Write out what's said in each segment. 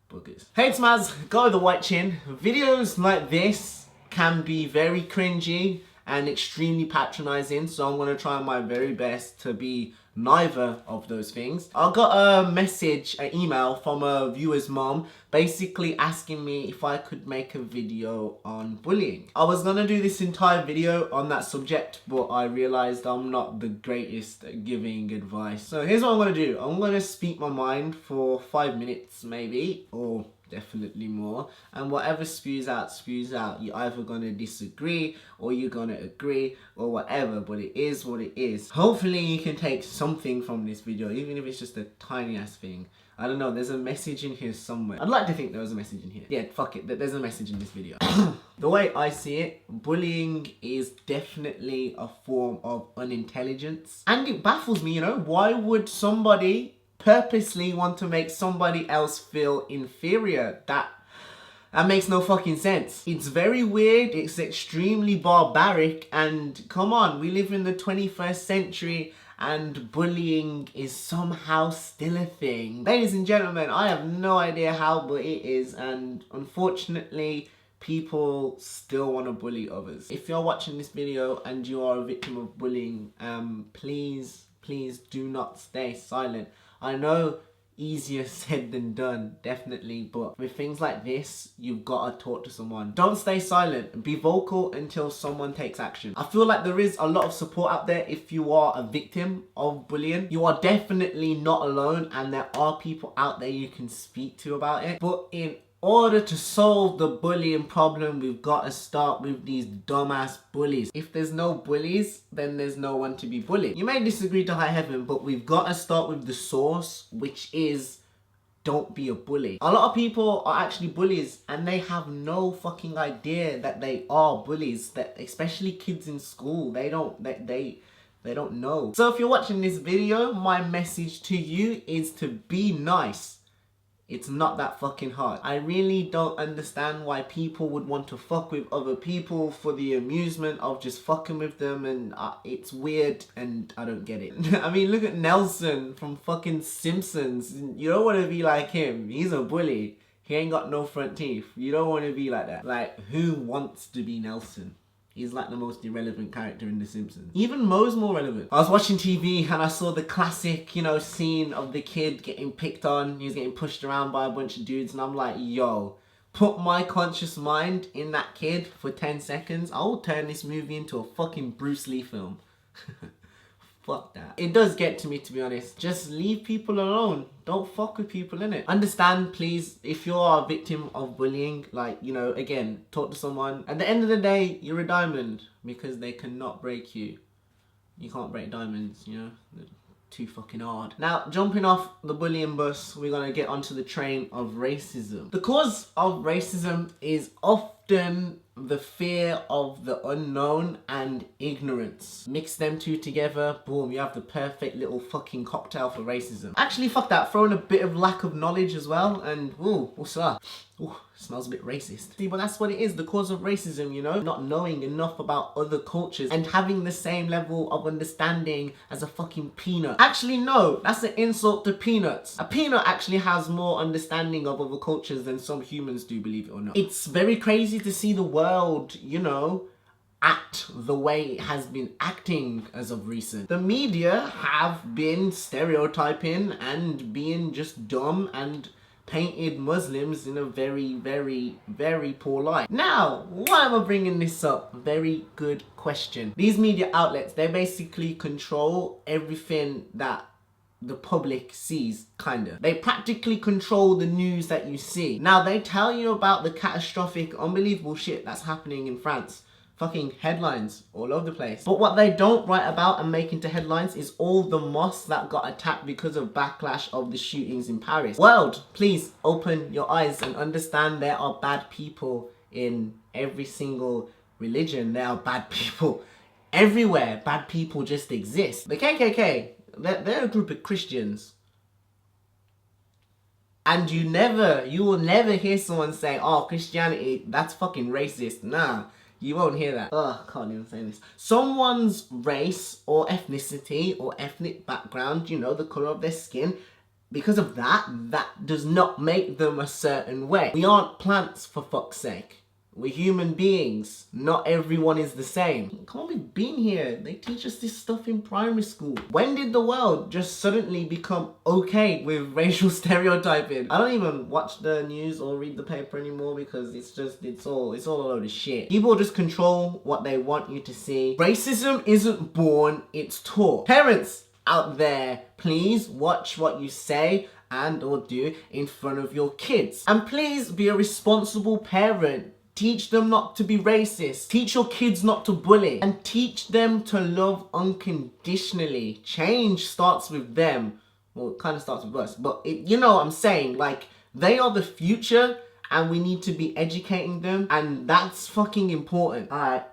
Boogers. Hey Smaz, go with the white chin. Videos like this can be very cringy and extremely patronizing, so I'm going to try my very best to be neither of those things. I got a message, an email from a viewer's mom basically asking me if I could make a video on bullying. I was going to do this entire video on that subject, but I realized I'm not the greatest at giving advice. So here's what I'm going to do. I'm going to speak my mind for 5 minutes maybe, or definitely more, and whatever spews out. You're either gonna disagree or you're gonna agree or whatever, but it is what it is. Hopefully you can take something from this video, even if it's just a tiny ass thing. I don't know, there's a message in here somewhere. I'd like to think there was a message in here. Yeah, fuck it, there's a message in this video. The way I see it, bullying is definitely a form of unintelligence, and it baffles me, you know, why would somebody purposely want to make somebody else feel inferior? That makes no fucking sense. It's very weird, it's extremely barbaric, and come on, we live in the 21st century and bullying is somehow still a thing. Ladies and gentlemen, I have no idea how, but it is, and unfortunately people still want to bully others. If you're watching this video and you are a victim of bullying, please do not stay silent. I know easier said than done, definitely, but with things like this, you've got to talk to someone. Don't stay silent. Be vocal until someone takes action. I feel like there is a lot of support out there if you are a victim of bullying. You are definitely not alone, and there are people out there you can speak to about it. But in order to solve the bullying problem, we've got to start with these dumbass bullies. If there's no bullies, then there's no one to be bullied. You may disagree to high heaven, but we've got to start with the source, which is don't be a bully. A lot of people are actually bullies and they have no fucking idea that they are bullies, that especially kids in school, they don't know. So if you're watching this video, my message to you is to be nice. It's not that fucking hard. I really don't understand why people would want to fuck with other people for the amusement of just fucking with them, and it's weird and I don't get it. I mean, look at Nelson from fucking Simpsons. You don't want to be like him. He's a bully. He ain't got no front teeth. You don't want to be like that. Like, who wants to be Nelson? He's like the most irrelevant character in The Simpsons. Even Moe's more relevant. I was watching TV and I saw the classic, you know, scene of the kid getting picked on. He was getting pushed around by a bunch of dudes, and I'm like, yo, put my conscious mind in that kid for 10 seconds. I will turn this movie into a fucking Bruce Lee film. Fuck that. It does get to me, to be honest. Just leave people alone. Don't fuck with people, innit? Understand, please, if you are a victim of bullying, like, you know, again, talk to someone. At the end of the day, you're a diamond because they cannot break you. You can't break diamonds, you know? They're too fucking hard. Now, jumping off the bullying bus, we're gonna get onto the train of racism. The cause of racism is often the fear of the unknown and ignorance. Mix them two together, boom, you have the perfect little fucking cocktail for racism. Actually, fuck that, throw in a bit of lack of knowledge as well, and ooh, what's that? Ooh, smells a bit racist. See, but that's what it is, the cause of racism, you know? Not knowing enough about other cultures and having the same level of understanding as a fucking peanut. Actually, no, that's an insult to peanuts. A peanut actually has more understanding of other cultures than some humans do, believe it or not. It's very crazy to see the world, you know, act the way it has been acting as of recent. The media have been stereotyping and being just dumb and painted Muslims in a very, very, very poor light. Now, why am I bringing this up? Very good question. These media outlets, they basically control everything that the public sees, kinda. They practically control the news that you see. Now, they tell you about the catastrophic, unbelievable shit that's happening in France. Fucking headlines all over the place. But what they don't write about and make into headlines is all the mosques that got attacked because of backlash of the shootings in Paris. World, please open your eyes and understand there are bad people in every single religion. There are bad people everywhere. Bad people just exist. The KKK, they're a group of Christians. And you will never hear someone say, oh, Christianity, that's fucking racist. Nah. You won't hear that. Ugh, I can't even say this. Someone's race or ethnicity or ethnic background, you know, the color of their skin, because of that, that does not make them a certain way. We aren't plants, for fuck's sake. We're human beings. Not everyone is the same. Come on, we've been here. They teach us this stuff in primary school. When did the world just suddenly become okay with racial stereotyping? I don't even watch the news or read the paper anymore because it's all a load of shit. People just control what they want you to see. Racism isn't born, it's taught. Parents out there, please watch what you say and or do in front of your kids. And please be a responsible parent. Teach them not to be racist. Teach your kids not to bully. And teach them to love unconditionally. Change starts with them. Well, it kind of starts with us. But you know what I'm saying? Like, they are the future and we need to be educating them. And that's fucking important. Alright,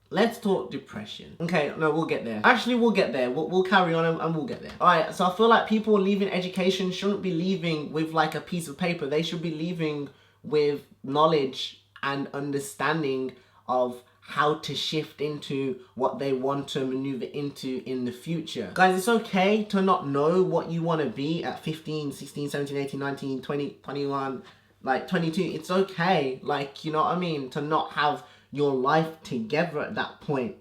let's talk depression. Okay, no, we'll get there. Actually, we'll get there. We'll carry on and we'll get there. Alright, so I feel like people leaving education shouldn't be leaving with like a piece of paper. They should be leaving with knowledge and understanding of how to shift into what they want to maneuver into in the future. Guys, it's okay to not know what you want to be at 15, 16, 17, 18, 19, 20, 21, like 22. It's okay, like, you know what I mean, to not have your life together at that point.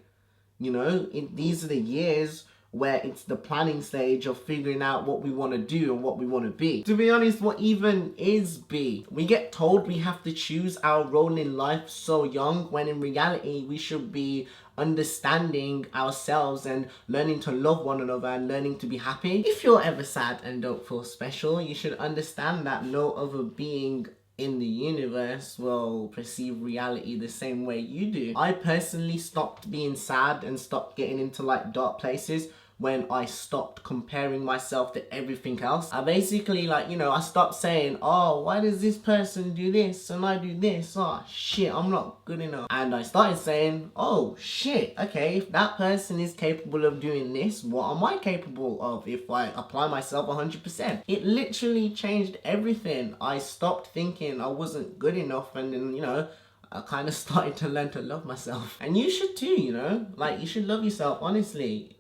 You know, these are the years where it's the planning stage of figuring out what we want to do and what we want to be. To be honest, what even is be? We get told we have to choose our role in life so young, when in reality we should be understanding ourselves and learning to love one another and learning to be happy. If you're ever sad and don't feel special, you should understand that no other being in the universe will perceive reality the same way you do. I personally stopped being sad and stopped getting into like dark places when I stopped comparing myself to everything else. I basically, like, you know, I stopped saying, oh, why does this person do this and I do this? Oh shit, I'm not good enough. And I started saying, oh shit, okay, if that person is capable of doing this, what am I capable of if I apply myself 100%? It literally changed everything. I stopped thinking I wasn't good enough, and then, you know, I kind of started to learn to love myself. And you should too, you know, like, you should love yourself, honestly.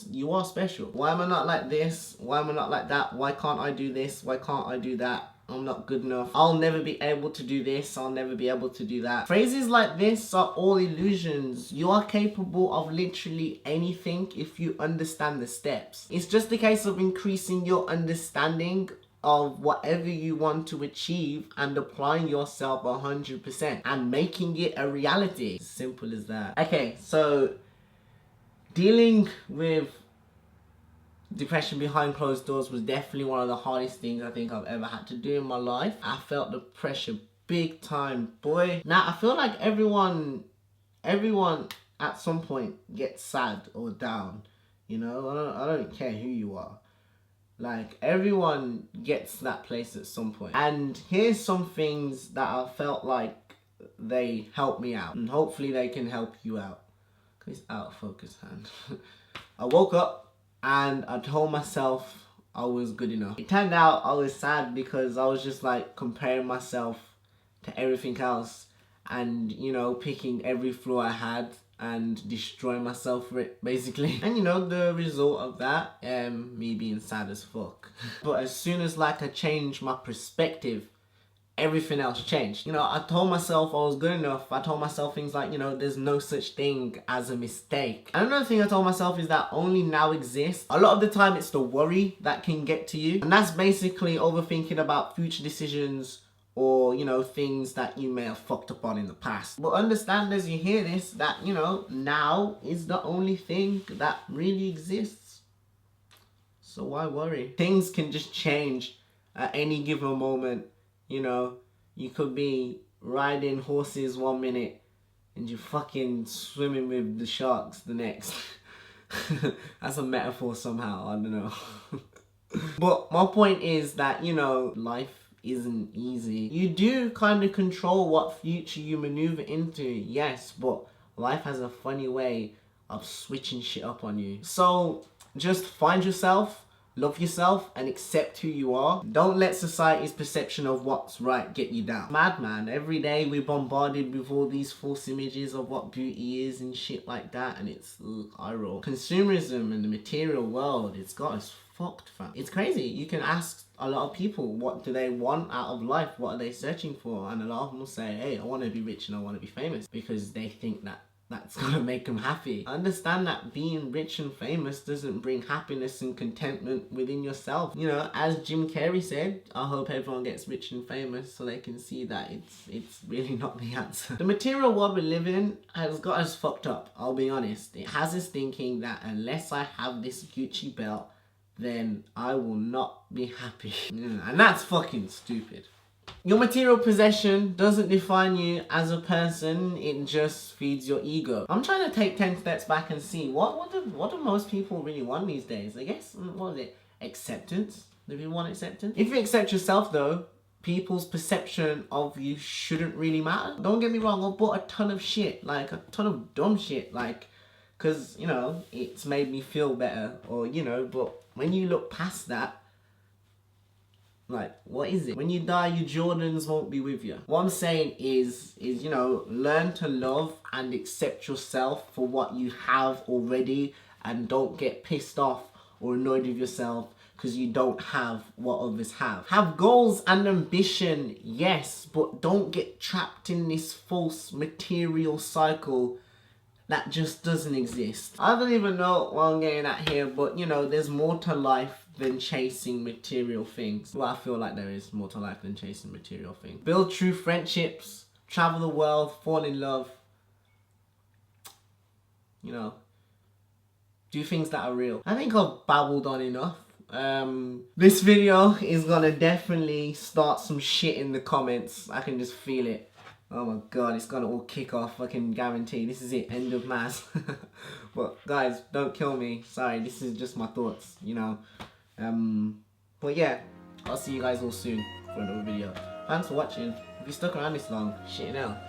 You are special. Why am I not like this? Why am I not like that? Why can't I do this? Why can't I do that? I'm not good enough. I'll never be able to do this. I'll never be able to do that. Phrases like this are all illusions. You are capable of literally anything if you understand the steps. It's just a case of increasing your understanding of whatever you want to achieve and applying yourself 100% and making it a reality. As simple as that. Okay, so dealing with depression behind closed doors was definitely one of the hardest things I think I've ever had to do in my life. I felt the pressure big time, boy. Now, I feel like everyone at some point gets sad or down, you know? I don't care who you are. Like, everyone gets that place at some point. And here's some things that I felt like they helped me out. And hopefully they can help you out. It's out of focus, hand. I woke up and I told myself I was good enough. It turned out I was sad because I was just like comparing myself to everything else and, you know, picking every flaw I had and destroying myself for it, basically. And, you know, the result of that, me being sad as fuck. But as soon as like I changed my perspective, everything else changed. You know, I told myself I was good enough. I told myself things like, you know, there's no such thing as a mistake. And another thing I told myself is that only now exists. A lot of the time it's the worry that can get to you. And that's basically overthinking about future decisions or, you know, things that you may have fucked up on in the past. But understand as you hear this that, you know, now is the only thing that really exists. So why worry? Things can just change at any given moment. You know, you could be riding horses one minute and you're fucking swimming with the sharks the next. That's a metaphor somehow, I don't know. But my point is that, you know, life isn't easy. You do kind of control what future you maneuver into, yes, but life has a funny way of switching shit up on you. So just find yourself, Love yourself and accept who you are. Don't let society's perception of what's right get you down. Madman, every day we're bombarded with all these false images of what beauty is and shit like that, and it's eye roll. Consumerism and the material world, it's got us fucked, fam. It's crazy. You can ask a lot of people, what do they want out of life? What are they searching for? And a lot of them will say, hey, I want to be rich and I want to be famous, because they think that that's gonna make them happy. Understand that being rich and famous doesn't bring happiness and contentment within yourself. You know, as Jim Carrey said, I hope everyone gets rich and famous so they can see that it's really not the answer. The material world we live in has got us fucked up, I'll be honest. It has us thinking that unless I have this Gucci belt, then I will not be happy. And that's fucking stupid. Your material possession doesn't define you as a person, it just feeds your ego. I'm trying to take 10 steps back and see what do most people really want these days? I guess, what is it? Acceptance? Do people want acceptance? If you accept yourself though, people's perception of you shouldn't really matter. Don't get me wrong, I've bought a ton of shit, like a ton of dumb shit, like, cause, you know, it's made me feel better, or, you know, but when you look past that, like, what is it? When you die, your Jordans won't be with you. What I'm saying is, you know, learn to love and accept yourself for what you have already, and don't get pissed off or annoyed with yourself because you don't have what others have. Have goals and ambition, yes, but don't get trapped in this false material cycle that just doesn't exist. I don't even know what I'm getting at here, but you know, there's more to life than chasing material things. Well, I feel like there is more to life than chasing material things. Build true friendships, travel the world, fall in love. You know, do things that are real. I think I've babbled on enough. This video is gonna definitely start some shit in the comments. I can just feel it. Oh my god, it's gonna all kick off, I can guarantee. This is it, end of mass. But guys, don't kill me. Sorry, this is just my thoughts, you know. But yeah, I'll see you guys all soon for another video. Thanks for watching. If you stuck around this long, shit hell,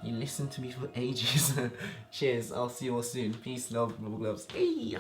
you listened to me for ages. Cheers, I'll see you all soon. Peace, love, rule gloves. Hey.